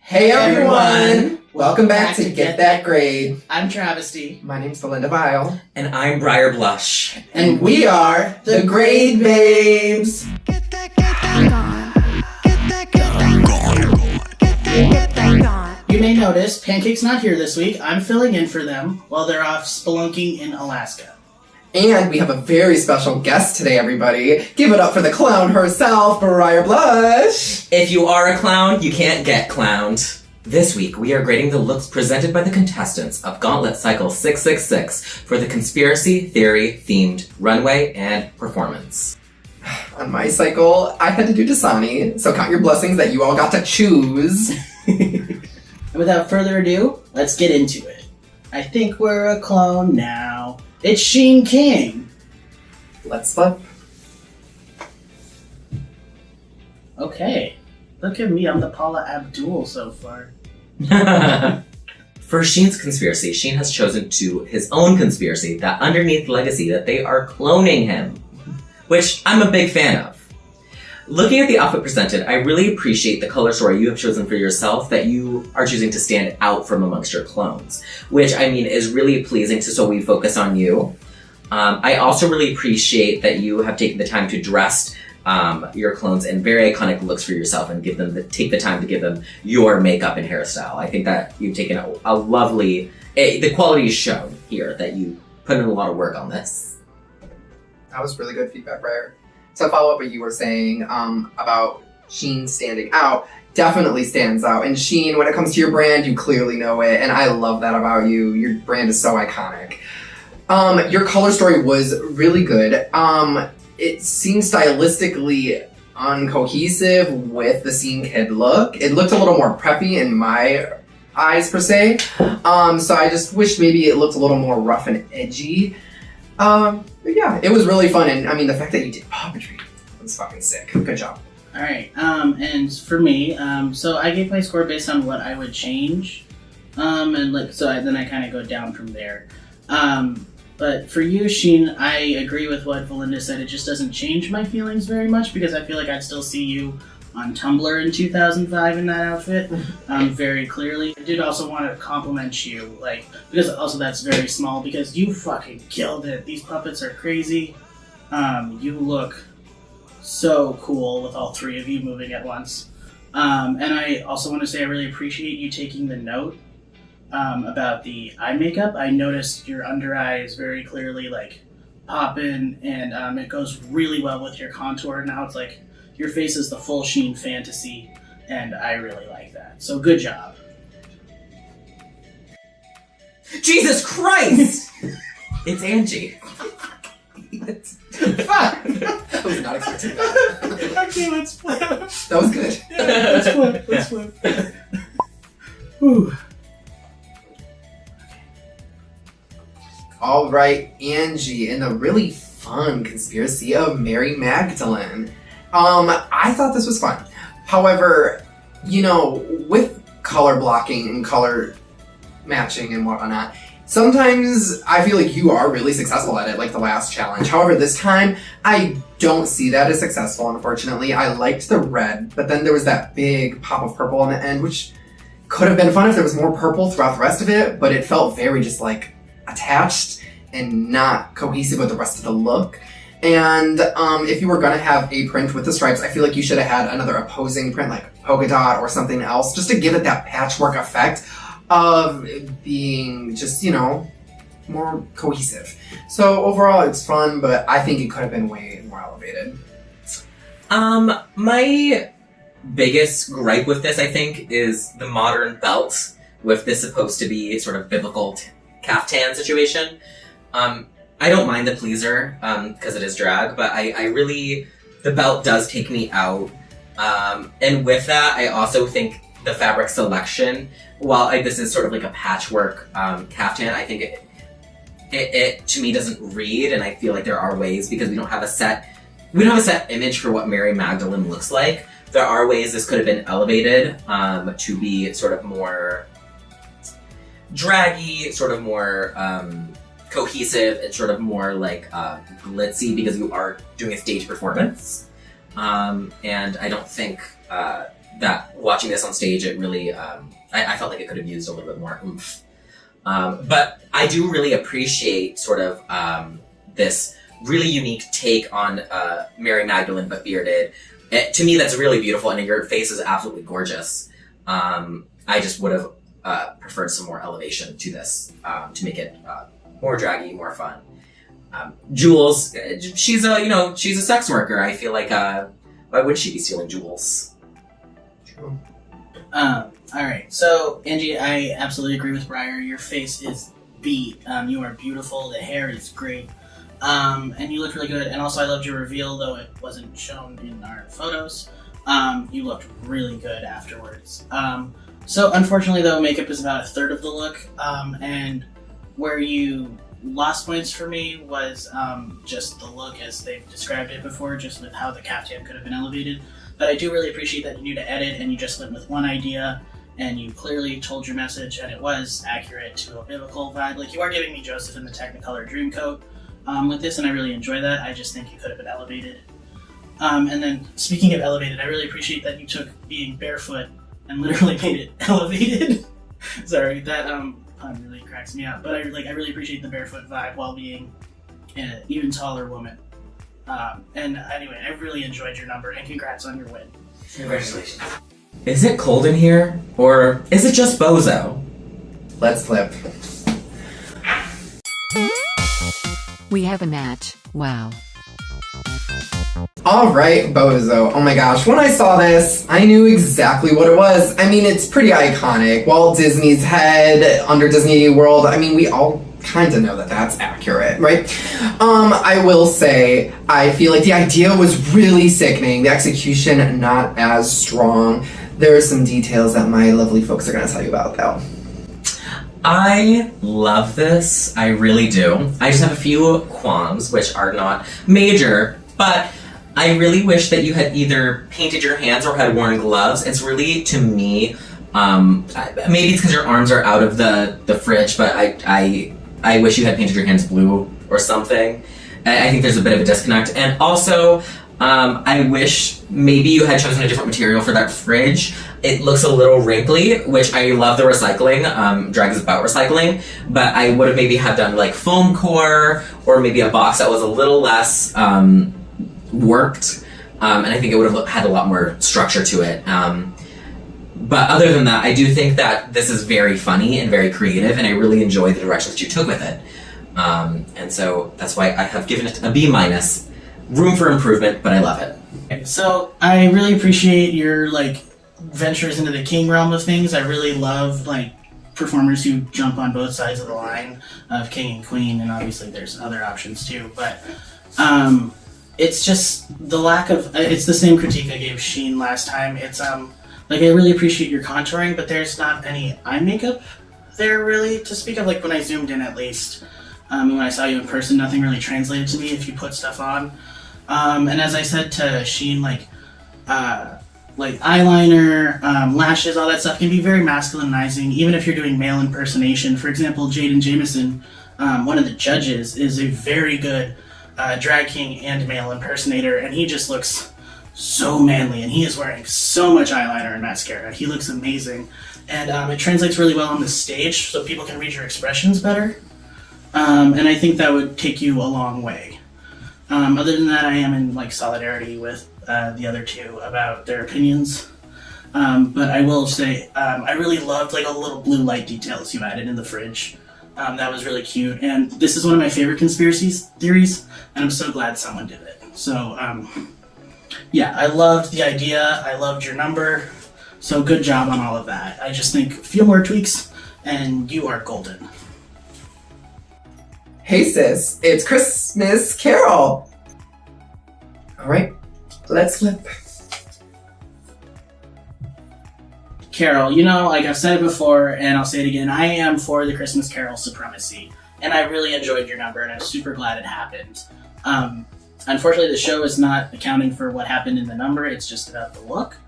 Hey everyone! Welcome back to Get That Grade. I'm Travesty. My name's Villinda Vile. And I'm Briar Blush. And we are the Grade Babes! Get that gone. Get that gone. You may notice Pancake's not here this week. I'm filling in for them while they're off spelunking in Alaska. And we have a very special guest today, everybody. Give it up for the clown herself, Briar Blush! If you are a clown, you can't get clowned. This week, we are grading the looks presented by the contestants of Gauntlet Cycle 666 for the conspiracy theory-themed runway and performance. On my cycle, I had to do Dasani, so count your blessings that you all got to choose. And without further ado, let's get into it. I think we're a clone now. It's Sheen King. Let's flip. Okay. Look at me, I'm the Paula Abdul so far. For Sheen's conspiracy, Sheen has chosen his own conspiracy that underneath legacy that they are cloning him, which I'm a big fan of. Looking at the outfit presented, I really appreciate the color story you have chosen for yourself that you are choosing to stand out from amongst your clones, which I mean is really pleasing so we focus on you. I also really appreciate that you have taken the time to dress your clones in very iconic looks for yourself and take the time to give them your makeup and hairstyle. I think that you've taken a lovely, the quality is shown here that you put in a lot of work on this. That was really good feedback, Briar. To follow up what you were saying about Sheen standing out, definitely stands out. And Sheen, when it comes to your brand, you clearly know it, and I love that about you. Your brand is so iconic. Your color story was really good. It seems stylistically uncohesive with the Scene Kid look. It looked a little more preppy in my eyes, per se. So I just wish maybe it looked a little more rough and edgy. But yeah, it was really fun, and I mean, the fact that you did puppetry was fucking sick. Good job. Alright, and for me, so I gave my score based on what I would change. Then I kind of go down from there. But for you, Sheen, I agree with what Villinda said. It just doesn't change my feelings very much because I feel like I'd still see you on Tumblr in 2005 in that outfit, very clearly. I did also want to compliment you, because also that's very small, because you fucking killed it. These puppets are crazy. You look so cool with all three of you moving at once. And I also want to say I really appreciate you taking the note about the eye makeup. I noticed your under eye is very clearly popping, and it goes really well with your contour. Now it's like your face is the full Sheen fantasy, and I really like that. So good job. Jesus Christ! It's Angie. Fuck! I was not expecting that. Okay, let's flip. That was good. Yeah, let's flip. Whew. All right, Angie, in the really fun conspiracy of Mary Magdalene. I thought this was fun. However, with color blocking and color matching and whatnot, sometimes I feel like you are really successful at it, like the last challenge. However, this time, I don't see that as successful, unfortunately. I liked the red, but then there was that big pop of purple on the end, which could have been fun if there was more purple throughout the rest of it, but it felt very just attached and not cohesive with the rest of the look. And if you were gonna have a print with the stripes, I feel like you should have had another opposing print like polka dot or something else, just to give it that patchwork effect of it being just, more cohesive. So overall it's fun, but I think it could have been way more elevated. My biggest gripe with this, I think, is the modern belt with this supposed to be sort of biblical caftan situation. I don't mind the pleaser, because it is drag, but I really, the belt does take me out. And with that, I also think the fabric selection, while this is sort of like a patchwork caftan, I think it to me doesn't read, and I feel like there are ways, because we don't have a set image for what Mary Magdalene looks like. There are ways this could have been elevated to be sort of more draggy, sort of more cohesive, and sort of more glitzy, because you are doing a stage performance. And I don't think that watching this on stage, it really, I felt like it could have used a little bit more oomph. But I do really appreciate sort of this really unique take on Mary Magdalene but bearded. To me, that's really beautiful, and your face is absolutely gorgeous. I just would have preferred some more elevation to this to make it more draggy, more fun. Jules, she's a sex worker. I feel like why would she be stealing jewels? True. Alright, so Angie, I absolutely agree with Briar. Your face is beat. You are beautiful, the hair is great. And you look really good. And also I loved your reveal, though it wasn't shown in our photos. You looked really good afterwards. So unfortunately though, makeup is about a third of the look. And where you lost points for me was just the look as they've described it before, just with how the caftan could have been elevated. But I do really appreciate that you knew to edit and you just went with one idea and you clearly told your message and it was accurate to a biblical vibe. Like, you are giving me Joseph in the Technicolor Dreamcoat with this, and I really enjoy that. I just think you could have been elevated. And then, speaking of elevated, I really appreciate that you took being barefoot and literally made it elevated. Sorry, that pun really cracks me up. But I really appreciate the barefoot vibe while being an even taller woman. And anyway, I really enjoyed your number, and congrats on your win. Congratulations. Is it cold in here, or is it just Bozo? Let's flip. We have a match. Wow. Alright, Bozo. Oh my gosh, when I saw this, I knew exactly what it was. I mean, it's pretty iconic. Walt Disney's head under Disney World. I mean, we all kind of know that that's accurate, right? I will say, I feel like the idea was really sickening. The execution, not as strong. There are some details that my lovely folks are going to tell you about, though. I love this. I really do. I just have a few qualms, which are not major, but I really wish that you had either painted your hands or had worn gloves. It's really, to me, maybe it's because your arms are out of the fridge, but I wish you had painted your hands blue or something. I think there's a bit of a disconnect. And also, I wish maybe you had chosen a different material for that fridge. It looks a little wrinkly, which I love the recycling. Drag is about recycling, but I would have maybe had done like foam core or maybe a box that was a little less worked. And I think it would have had a lot more structure to it. But other than that, I do think that this is very funny and very creative, and I really enjoy the direction that you took with it. And so that's why I have given it a B-. Room for improvement, but I love it. Okay, so I really appreciate your ventures into the king realm of things. I really love performers who jump on both sides of the line of king and queen, and obviously there's other options too. But it's just the lack of. It's the same critique I gave Sheen last time. It's I really appreciate your contouring, but there's not any eye makeup there really to speak of. Like when I zoomed in, at least, when I saw you in person, nothing really translated to me if you put stuff on. And as I said to Sheen, eyeliner, lashes, all that stuff can be very masculinizing, even if you're doing male impersonation. For example, Jaden Jameson, one of the judges, is a very good drag king and male impersonator, and he just looks so manly, and he is wearing so much eyeliner and mascara. He looks amazing, and it translates really well on the stage, so people can read your expressions better. And I think that would take you a long way. Other than that, I am in solidarity with the other two about their opinions. But I will say, I really loved a little blue light details you added in the fridge. That was really cute. And this is one of my favorite conspiracy theories, and I'm so glad someone did it. So, yeah, I loved the idea. I loved your number. So good job on all of that. I just think a few more tweaks, and you are golden. Hey sis, it's Christmas Carol. Alright, let's flip. Carol, like I've said it before, and I'll say it again, I am for the Christmas Carol supremacy. And I really enjoyed your number, and I'm super glad it happened. Unfortunately, the show is not accounting for what happened in the number, it's just about the look.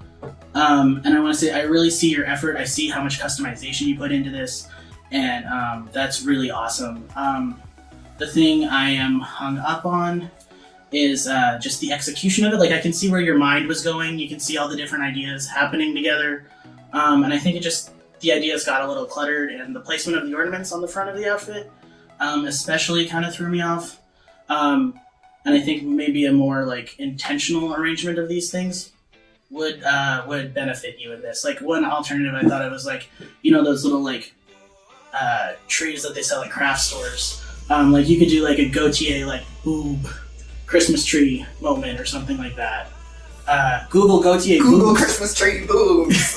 And I want to say, I really see your effort, I see how much customization you put into this, and that's really awesome. The thing I am hung up on is just the execution of it. Like, I can see where your mind was going. You can see all the different ideas happening together. And I think the ideas got a little cluttered, and the placement of the ornaments on the front of the outfit especially kind of threw me off. And I think maybe a more like intentional arrangement of these things would benefit you in this. Like, one alternative I thought it was like, you know, those little like trees that they sell at craft stores. Like, you could do like a Gautier like boob Christmas tree moment or something like that. Google Gautier Google boobs. Christmas tree boobs.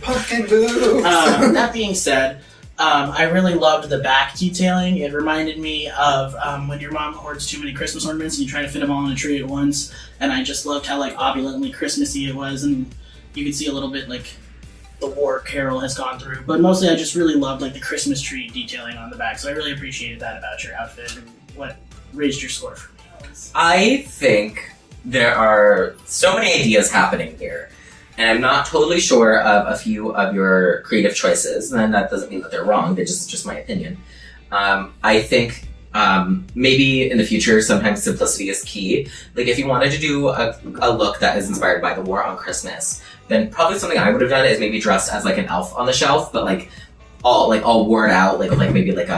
Pumpkin boobs. That being said, I really loved the back detailing. It reminded me of when your mom hoards too many Christmas ornaments and you try to fit them all on a tree at once. And I just loved how like opulently Christmassy it was, and you could see a little bit like the war Carol has gone through. But mostly, I just really loved like the Christmas tree detailing on the back. So I really appreciated that about your outfit and what raised your score for me. I think there are so many ideas happening here, and I'm not totally sure of a few of your creative choices, and that doesn't mean that they're wrong, they're just my opinion. I think maybe in the future, sometimes simplicity is key. Like, if you wanted to do a look that is inspired by the war on Christmas, then probably something I would have done is maybe dressed as like an elf on the shelf, but like all worn out, like maybe like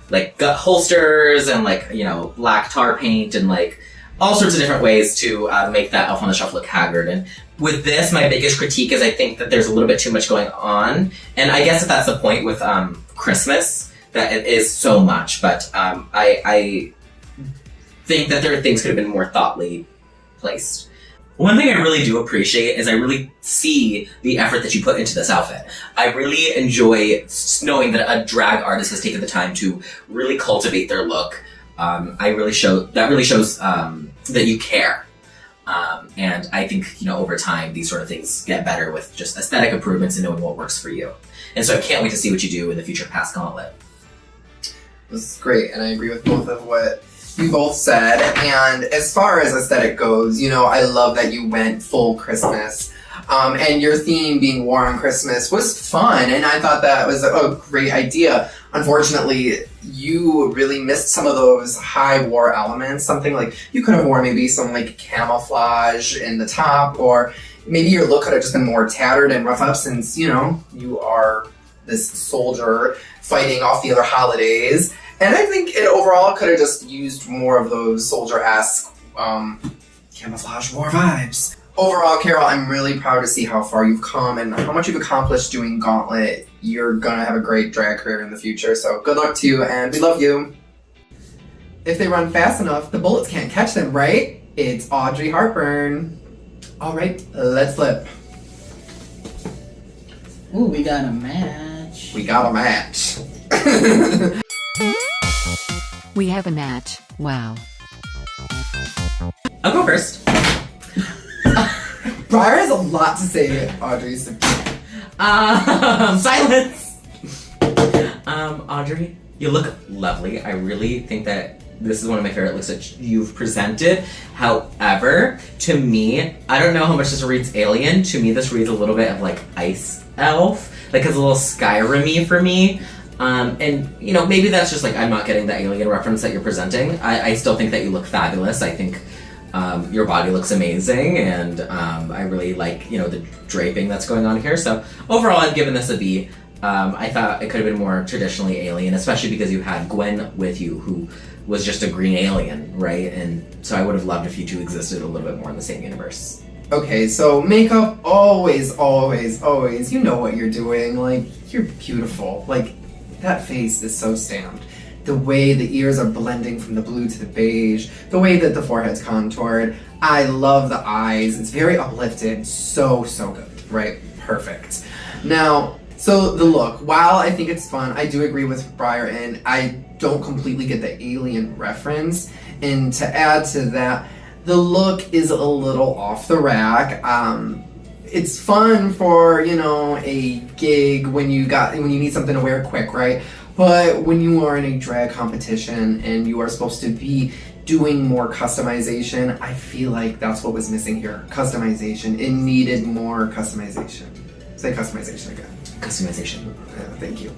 like gut holsters and like, you know, black tar paint and like all sorts of different ways to make that elf on the shelf look haggard. And with this, my biggest critique is I think that there's a little bit too much going on. And I guess that's the point with Christmas, that it is so much. But I think that there are things could have been more thoughtfully placed. One thing I really do appreciate is I really see the effort that you put into this outfit. I really enjoy knowing that a drag artist has taken the time to really cultivate their look. That really shows that you care. And I think, you know, over time, these sort of things get better with just aesthetic improvements and knowing what works for you. And so I can't wait to see what you do in the future past Gauntlet. This is great, and I agree with both of what you both said. And as far as aesthetic goes, you know, I love that you went full Christmas. And your theme being War on Christmas was fun, and I thought that was a great idea. Unfortunately, you really missed some of those high war elements. Something like, you could have worn maybe some like camouflage in the top, or maybe your look could have just been more tattered and rough up, since, you know, you are this soldier fighting off the other holidays. And I think it overall could have just used more of those soldier-esque camouflage war vibes. Overall, Carol, I'm really proud to see how far you've come and how much you've accomplished doing Gauntlet. You're gonna have a great drag career in the future, so good luck to you, and we love you. If they run fast enough, the bullets can't catch them, right? It's Audrey Heartburn. All right, let's flip. Ooh, we got a match. We got a match. We have a match. Wow. I'll go first. Briar has a lot to say, Audrey. Silence! Audrey, you look lovely. I really think that this is one of my favorite looks that you've presented. However, to me, I don't know how much this reads alien. To me, this reads a little bit of like ice elf. Like, it's a little Skyrim-y for me. And, you know, maybe that's just like I'm not getting the alien reference that you're presenting. I still think that you look fabulous. I think your body looks amazing, and I really like, you know, the draping that's going on here. So overall, I've given this a B. I thought it could have been more traditionally alien, especially because you had Gwen with you, who was just a green alien, right? And so I would have loved if you two existed a little bit more in the same universe. Okay, so makeup, always, you know what you're doing. Like, you're beautiful. Like, that face is so stamped. The way the ears are blending from the blue to the beige, the way that the forehead's contoured. I love the eyes. It's very uplifted. So good, right? Perfect. Now, so the look, while I think it's fun, I do agree with Briar, and I don't completely get the alien reference. And to add to that, the look is a little off the rack. It's fun for, you know, a gig when you need something to wear quick, right? But when you are in a drag competition and you are supposed to be doing more customization, I feel like that's what was missing here. Customization. It needed more customization. Say customization again. Customization. Thank you.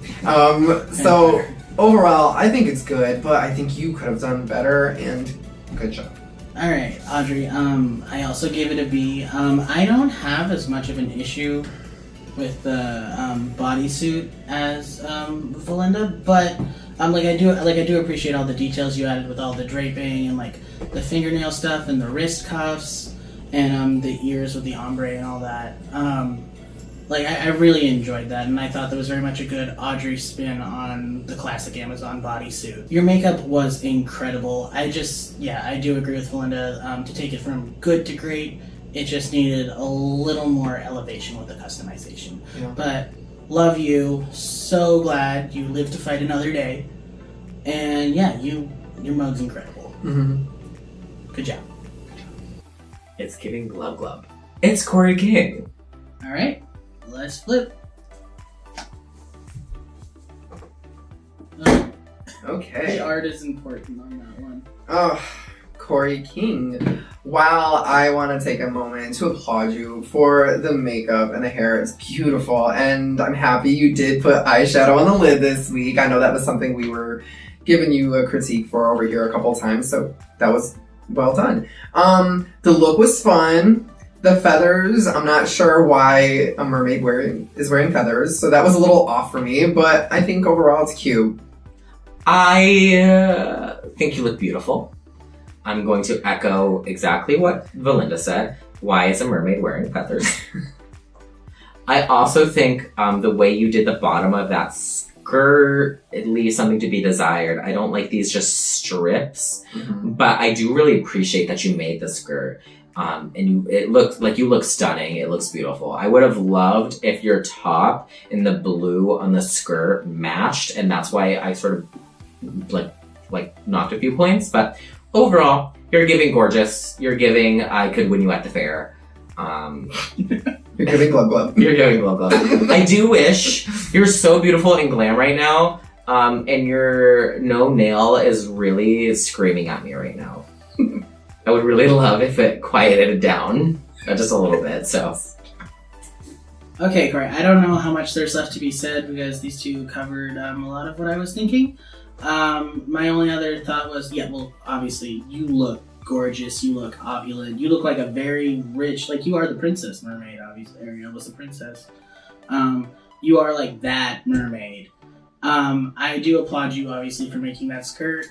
So overall, I think it's good, but I think you could have done better, and good job. All right, Audrey. I also gave it a B. I don't have as much of an issue with the bodysuit as Villinda, but I do appreciate all the details you added with all the draping and like the fingernail stuff and the wrist cuffs and the ears with the ombre and all that. I really enjoyed that, and I thought that was very much a good Audrey spin on the classic Amazon bodysuit. Your makeup was incredible. I do agree with Villinda. To take it from good to great, it just needed a little more elevation with the customization. Yeah. But love you. So glad you lived to fight another day. And yeah, your mug's incredible. Mm-hmm. Good job. It's giving glub glub. It's Corey King. All right. Let's flip. Okay. The art is important on that one. Oh, Corey King. While I want to take a moment to applaud you for the makeup and the hair, it's beautiful, and I'm happy you did put eyeshadow on the lid this week. I know that was something we were giving you a critique for over here a couple times, so that was well done. The look was fun. The feathers, I'm not sure why a mermaid is wearing feathers, so that was a little off for me, but I think overall it's cute. I think you look beautiful. I'm going to echo exactly what Villinda said. Why is a mermaid wearing feathers? I also think the way you did the bottom of that skirt, it leaves something to be desired. I don't like these just strips, but I do really appreciate that you made the skirt. It looks like you look stunning. It looks beautiful. I would have loved if your top and the blue on the skirt matched, and that's why I sort of like knocked a few points. But overall, you're giving gorgeous. You're giving I could win you at the fair. You're giving glub glub. You're giving glub glub. I do wish you're so beautiful and glam right now, and your no nail is really screaming at me right now. I would really love if it quieted it down just a little bit, so. Okay, Corey, I don't know how much there's left to be said because these two covered a lot of what I was thinking. My only other thought was, obviously, you look gorgeous, you look opulent, you look like a very rich, you are the princess mermaid, obviously. Ariel was the princess. You are like that mermaid. I do applaud you, obviously, for making that skirt.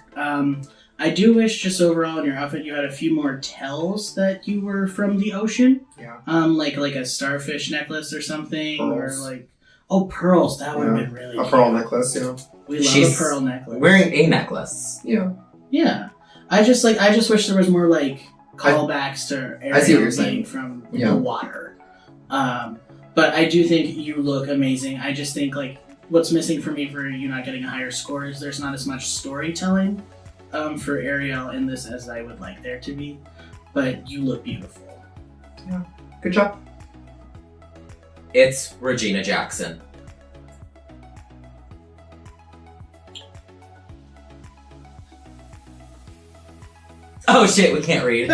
I do wish, just overall in your outfit, you had a few more tells that you were from the ocean. Yeah. Like a starfish necklace or something, Pearls. or pearls. That would have been really a cute. pearl necklace. Yeah. We love She's a pearl necklace. Wearing a necklace. Yeah. Yeah. I just wish there was more callbacks to I see what Ariel you're saying. being from Yeah. the water. But I do think you look amazing. I just think what's missing for me for you not getting a higher score is there's not as much storytelling for Ariel in this as I would like there to be. But you look beautiful. Yeah. Good job. It's Regina Jackson. Oh shit, we can't read.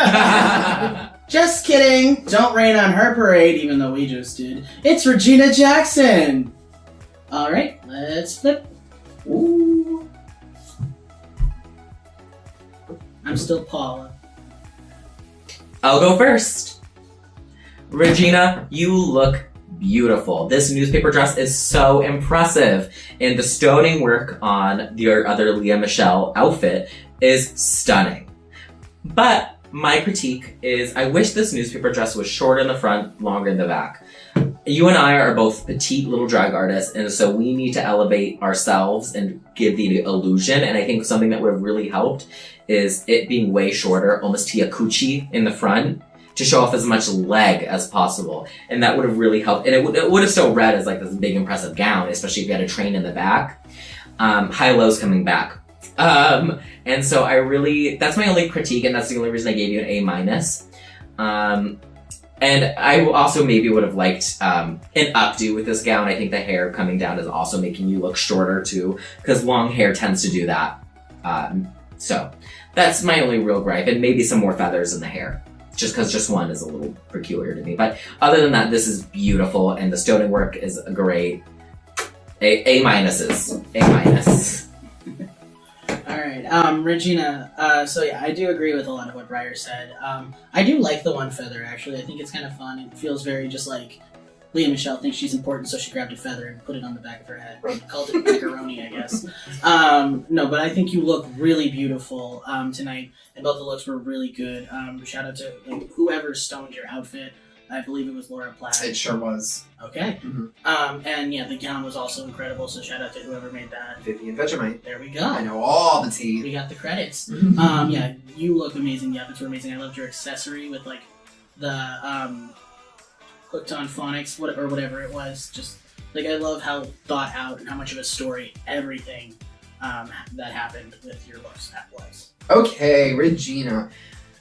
Just kidding! Don't rain on her parade, even though we just did. It's Regina Jackson! Alright, let's flip. Ooh. I'm still Paula. I'll go first. Regina, you look beautiful. This newspaper dress is so impressive, and the stoning work on your other Leah Michelle outfit is stunning. But my critique is I wish this newspaper dress was short in the front, longer in the back. You and I are both petite little drag artists, and so we need to elevate ourselves and give the illusion, and I think something that would have really helped is it being way shorter, almost Tiakuchi in the front, to show off as much leg as possible. And that would have really helped. And it would have still read as this big impressive gown, especially if you had a train in the back. High-low's coming back. And so that's my only critique, and that's the only reason I gave you an A-. And I also maybe would have liked an updo with this gown. I think the hair coming down is also making you look shorter too, because long hair tends to do that. So that's my only real gripe, and maybe some more feathers in the hair. just because just one is a little peculiar to me. But other than that, this is beautiful, and the stoning work is great. A minuses. A minus. All right, Regina. So yeah, I do agree with a lot of what Briar said. I do like the one feather, actually. I think it's kind of fun. It feels very just like Leah Michelle thinks she's important, so she grabbed a feather and put it on the back of her head. Called it macaroni, I guess. No, but I think you look really beautiful tonight, and both the looks were really good. Shout out to whoever stoned your outfit. I believe it was Laura Platt. It sure was. Okay. Mm-hmm. And yeah, the gown was also incredible, so shout out to whoever made that. Vivian Vegemite. There we go. I know all the tea. We got the credits. Mm-hmm. Yeah, you look amazing. The outfits were amazing. I loved your accessory with like the hooked on phonics, whatever it was. Just like I love how thought out and how much of a story everything that happened with your looks that was. Okay, Regina.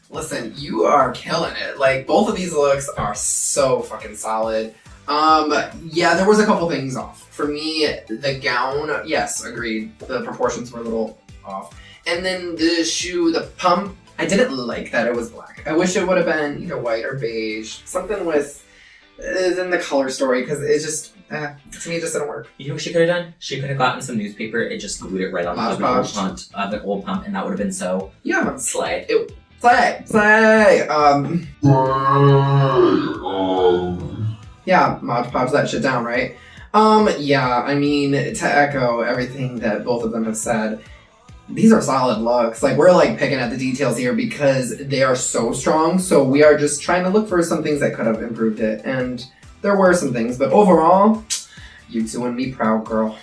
Listen, you are killing it. Like, both of these looks are so fucking solid. Yeah, there was a couple things off. For me, the gown, yes, agreed. The proportions were a little off. And then the shoe, the pump, I didn't like that it was black. I wish it would have been either white or beige. Something with, in the color story, because it just, to me, it just didn't work. You know what she could have done? She could have gotten some newspaper and just glued it right on top of the old pump, and that would have been so slay. Slay! Yeah, Mod Podge that shit down, right? Yeah, I mean, to echo everything that both of them have said, these are solid looks. Like, we're like picking at the details here because they are so strong, so we are just trying to look for some things that could have improved it, and there were some things, but overall, you doing me proud, girl.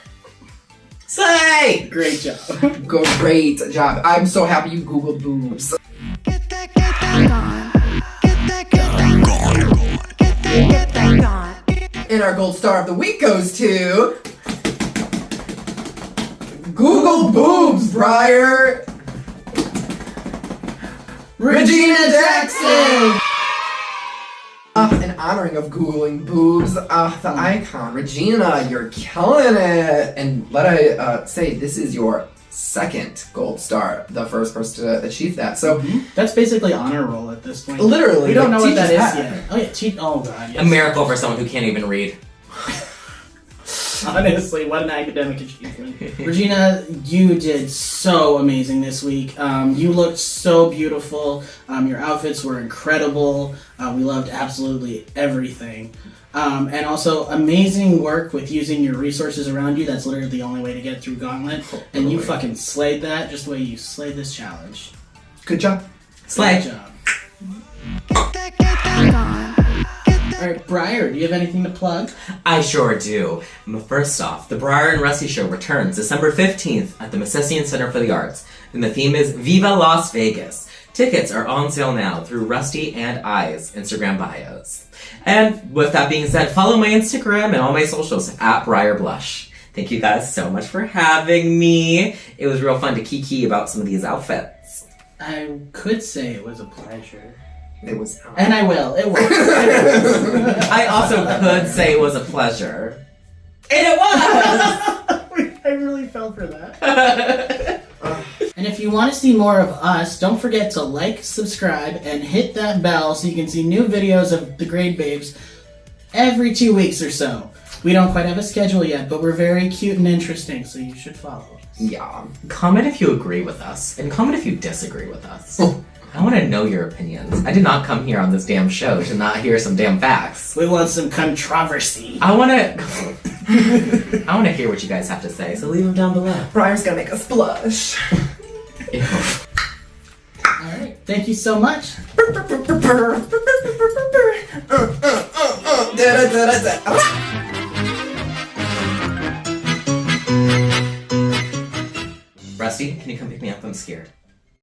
Slay! Great job. Great job. I'm so happy you Googled boobs. Get that gone. Get that gone. And our gold star of the week goes to Google Boobs, Briar! Regina Jackson! In honoring of Googling boobs, the icon, Regina, you're killing it! And let I say, this is your second gold star, the first person to achieve that. So that's basically honor roll at this point. Literally, we don't know what that is hat. yet. Oh god, yes. A miracle for someone who can't even read. Honestly, what an academic achievement. Regina, you did so amazing this week. You looked so beautiful. Your outfits were incredible. We loved absolutely everything. And also, amazing work with using your resources around you. That's literally the only way to get through Gauntlet. And you fucking slayed that just the way you slayed this challenge. Good job. Slay. Good job. Get that gone. Alright, Briar, do you have anything to plug? I sure do. First off, the Briar and Rusty Show returns December 15th at the Mississippian Center for the Arts, and the theme is Viva Las Vegas. Tickets are on sale now through Rusty and I's Instagram bios. And with that being said, follow my Instagram and all my socials at Briar Blush. Thank you guys so much for having me. It was real fun to kiki about some of these outfits. I could say it was a pleasure. It was. And I will. It was. I also could say it was a pleasure. And it was! I really fell for that. And if you want to see more of us, don't forget to like, subscribe, and hit that bell so you can see new videos of the Grade Babes every 2 weeks or so. We don't quite have a schedule yet, but we're very cute and interesting, so you should follow us. Yeah. Comment if you agree with us, and comment if you disagree with us. I want to know your opinions. I did not come here on this damn show to not hear some damn facts. We want some controversy. I want to hear what you guys have to say, so leave them down below. Briar's gonna make us blush. Ew. Alright, thank you so much. Rusty, can you come pick me up? I'm scared.